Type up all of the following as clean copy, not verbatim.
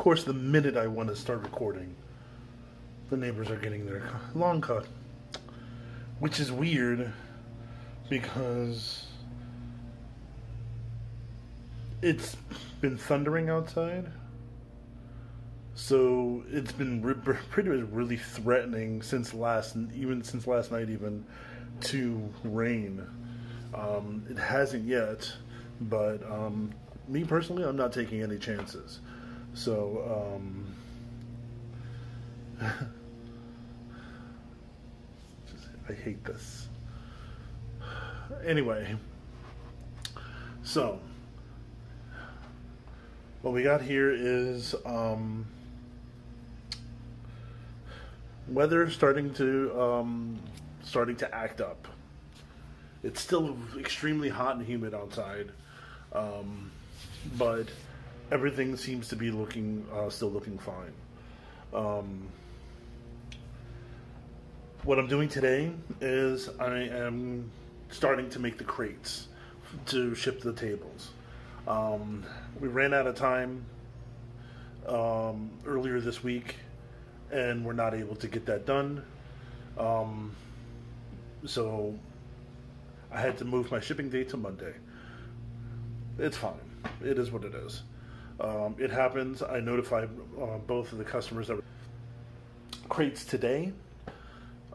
course, the minute I want to start recording, the neighbors are getting their lawn cut, which is weird because it's been thundering outside. So it's been pretty much really threatening since last night, even to rain. It hasn't yet, but me personally, I'm not taking any chances. So I hate this. Anyway, so what we got here is weather starting to act up. It's still extremely hot and humid outside, but everything seems to be still looking fine. What I'm doing today is I am starting to make the crates to ship the tables. We ran out of time earlier this week, and we're not able to get that done. So I had to move my shipping date to Monday. It's fine. It is what it is. It happens. I notified both of the customers that crates today,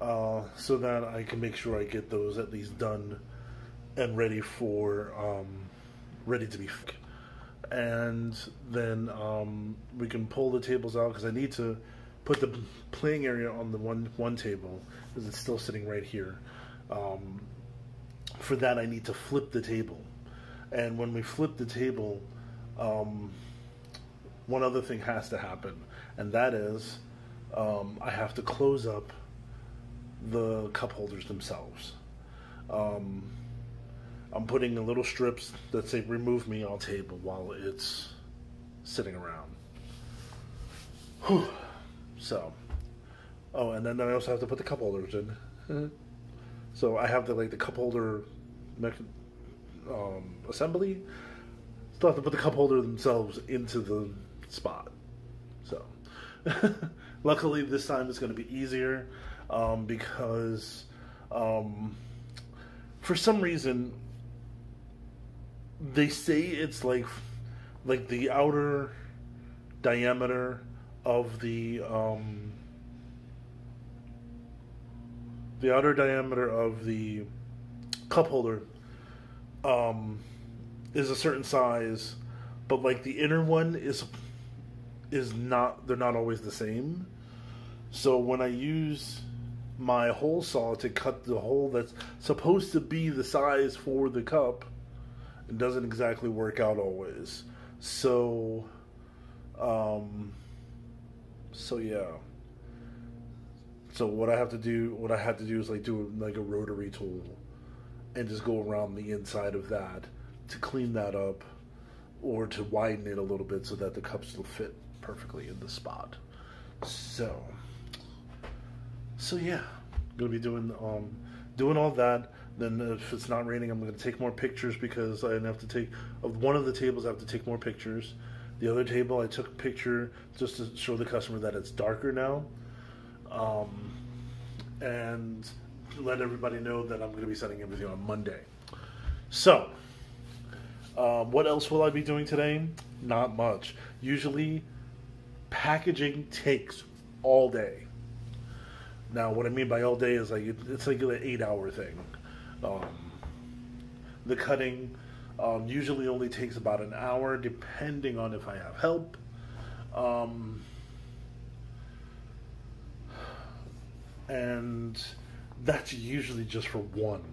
so that I can make sure I get those at least done and ready to be. And then we can pull the tables out, because I need to put the playing area on the one table, because it's still sitting right here. For that, I need to flip the table, and when we flip the table, one other thing has to happen, and that is I have to close up the cup holders themselves. I'm putting the little strips that say "remove me" on the table while it's sitting around. Whew. So, oh, and then I also have to put the cup holders in. So I have the cup holder assembly. Still have to put the cup holder themselves into the spot. So, luckily this time it's going to be easier, because for some reason they say it's like the outer diameter of the cup holder is a certain size, but like the inner one is not. They're not always the same. So when I use my hole saw to cut the hole that's supposed to be the size for the cup, it doesn't exactly work out always. So yeah. So what I had to do is do a rotary tool and just go around the inside of that to clean that up, or to widen it a little bit so that the cups will fit perfectly in the spot. So yeah, I'm gonna be doing all that. Then if it's not raining, I'm gonna take more pictures, because I have to take of one of the tables. I have to take more pictures. The other table, I took a picture just to show the customer that it's darker now, and let everybody know that I'm going to be setting everything on Monday. So, what else will I be doing today? Not much. Usually, packaging takes all day. Now, what I mean by all day is it's like an 8-hour thing. The cutting usually only takes about an hour, depending on if I have help. And that's usually just for one.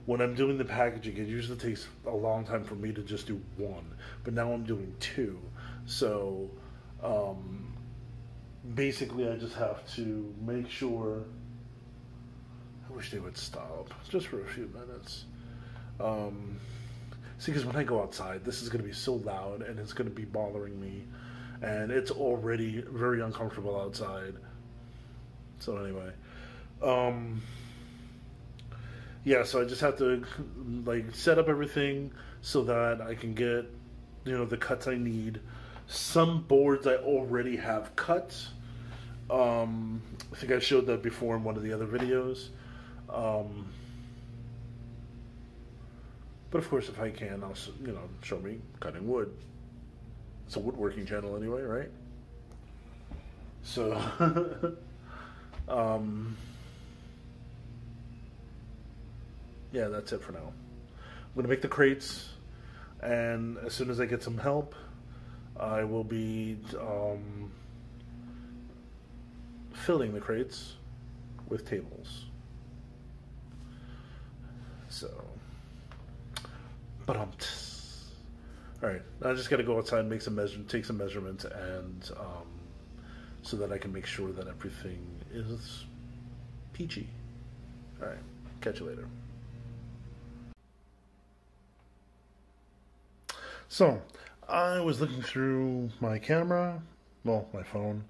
When I'm doing the packaging, it usually takes a long time for me to just do one, but now I'm doing two. So basically I just have to make sure. I wish they would stop just for a few minutes. See, because when I go outside, this is going to be so loud, and it's going to be bothering me, and it's already very uncomfortable outside. So anyway, yeah, so I just have to set up everything so that I can get the cuts I need Some boards I already have cut. I think I showed that before in one of the other videos. But of course, if I can, I'll, show me cutting wood. It's a woodworking channel anyway, right? So, yeah, that's it for now. I'm going to make the crates, and as soon as I get some help, I will be filling the crates with tables. So, all right, I just got to go outside and make take some measurements, and so that I can make sure that everything is peachy. All right, catch you later. So, I was looking through my camera, well, my phone,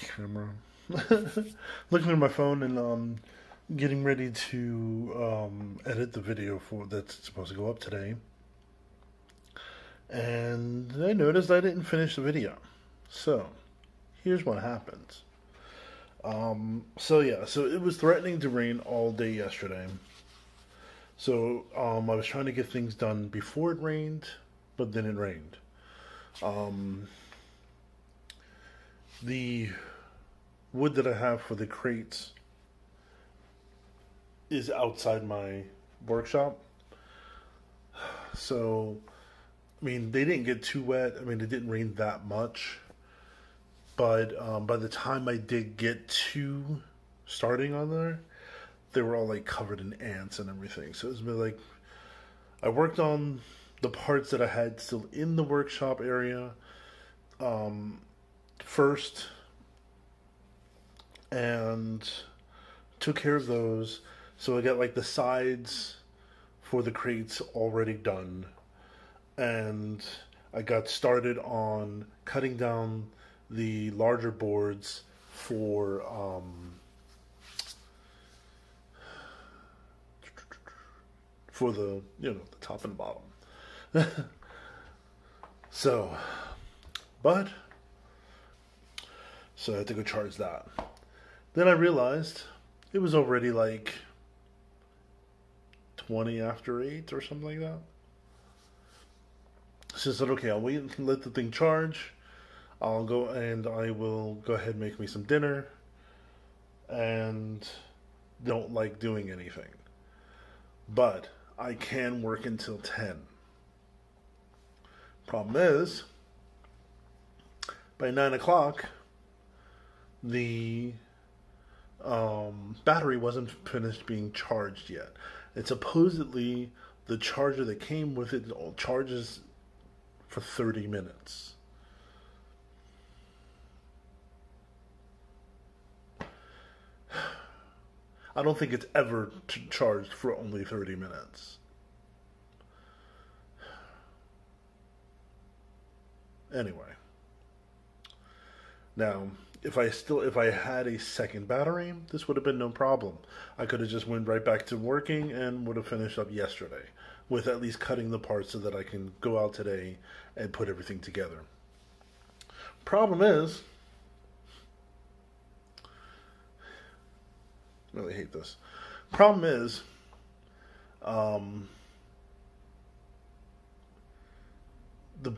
looking through my phone and getting ready to edit the video that's supposed to go up today. And I noticed I didn't finish the video. So, here's what happened. So it was threatening to rain all day yesterday. So, I was trying to get things done before it rained, but then it rained. The wood that I have for the crates is outside my workshop. So, I mean, they didn't get too wet. I mean, it didn't rain that much. But by the time I did get to starting on there, they were all like covered in ants and everything. So it was like, I worked on the parts that I had still in the workshop area first, and took care of those. So I got like the sides for the crates already done, and I got started on cutting down the larger boards for the the top and bottom. So I had to go charge that. Then I realized it was already like 20 after 8 or something like that. So I said, okay, I'll wait and let the thing charge. I'll go and I will go ahead and make me some dinner, and don't like doing anything. But I can work until 10. Problem is, by 9 o'clock, the battery wasn't finished being charged yet. And supposedly, the charger that came with it charges for 30 minutes. I don't think it's ever charged for only 30 minutes. Anyway. Now, if I had a second battery, this would have been no problem. I could have just went right back to working and would have finished up yesterday, with at least cutting the parts so that I can go out today and put everything together. Problem is, I really hate this. Problem is, the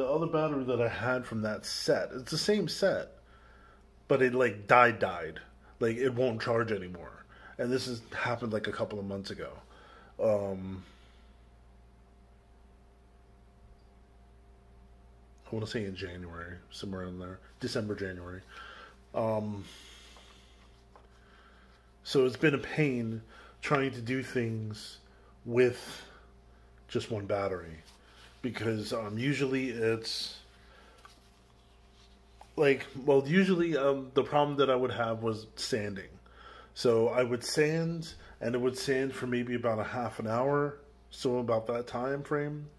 other battery that I had from that set, it's the same set, but it like died. Like, it won't charge anymore. And this has happened like a couple of months ago. I want to say in January, somewhere in there, December, January. So it's been a pain trying to do things with just one battery, because usually it's like, well, usually the problem that I would have was sanding. So I would sand, and it would sand for maybe about a half an hour, so about that time frame,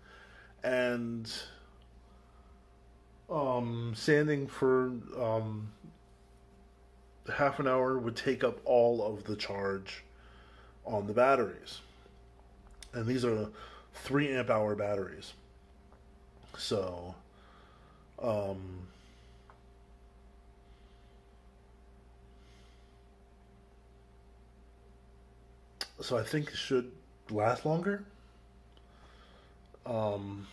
and sanding for half an hour would take up all of the charge on the batteries. And these are 3 amp hour batteries. So, um, so I think it should last longer. Um,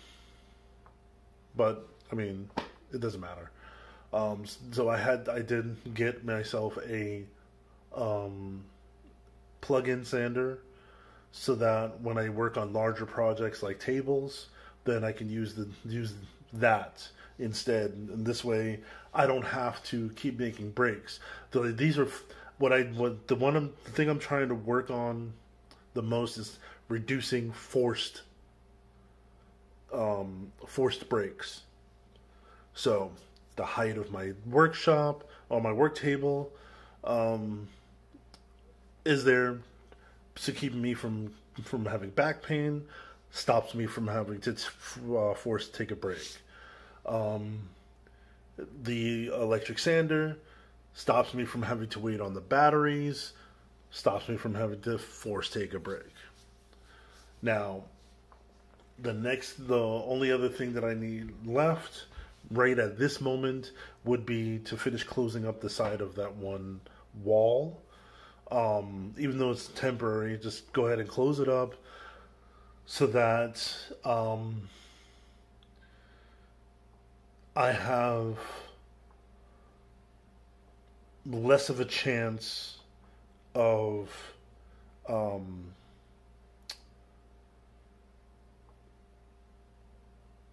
but I mean, it doesn't matter. So I did get myself a um, plug-in sander so that when I work on larger projects like tables, then I can use that instead. And this way, I don't have to keep making breaks. These are the thing I'm trying to work on the most is reducing forced breaks. So the height of my workshop or my work table um, is there to keep me from having back pain, stops me from having to force to take a break. Um, the electric sander stops me from having to wait on the batteries, stops me from having to force take a break. Now, the only other thing that I need left right at this moment would be to finish closing up the side of that one wall. Even though it's temporary, just go ahead and close it up so that I have less of a chance of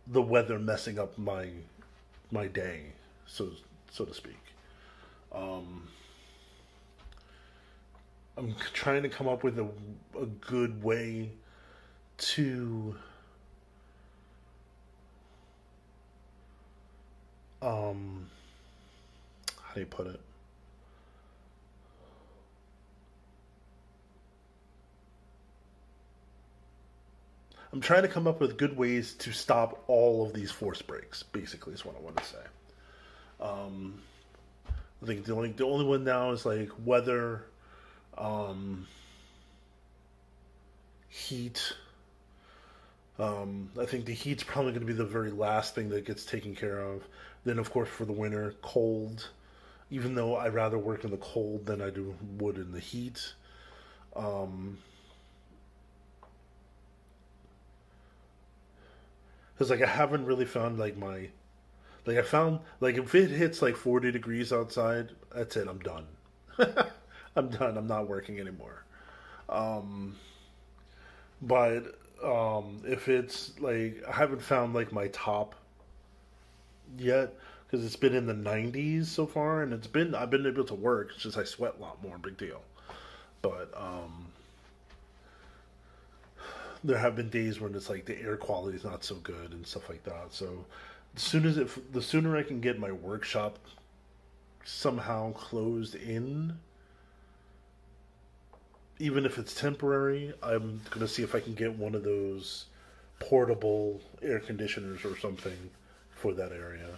the weather messing up my day, so to speak. Um, I'm trying to come up with a good way to how do you put it? I'm trying to come up with good ways to stop all of these force breaks. Basically, is what I want to say. Um, I think the only one now is like weather, heat. I think the heat's probably going to be the very last thing that gets taken care of. Then, of course, for the winter, cold. Even though I'd rather work in the cold than I would in the heat. Because like I haven't really found I found like if it hits like 40 degrees outside, that's it. I'm done. I'm done. I'm not working anymore. Um, but if it's like I haven't found like my top yet because it's been in the 90s so far, and I've been able to work. It's just I sweat a lot more. Big deal. But there have been days when it's like the air quality is not so good and stuff like that. So the sooner I can get my workshop somehow closed in, even if it's temporary, I'm gonna see if I can get one of those portable air conditioners or something for that area.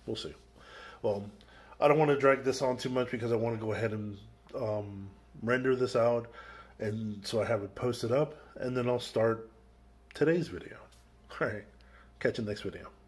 We'll see. Well, I don't want to drag this on too much because I want to go ahead and render this out, and so I have it posted up, and then I'll start today's video. All right, catch you next video.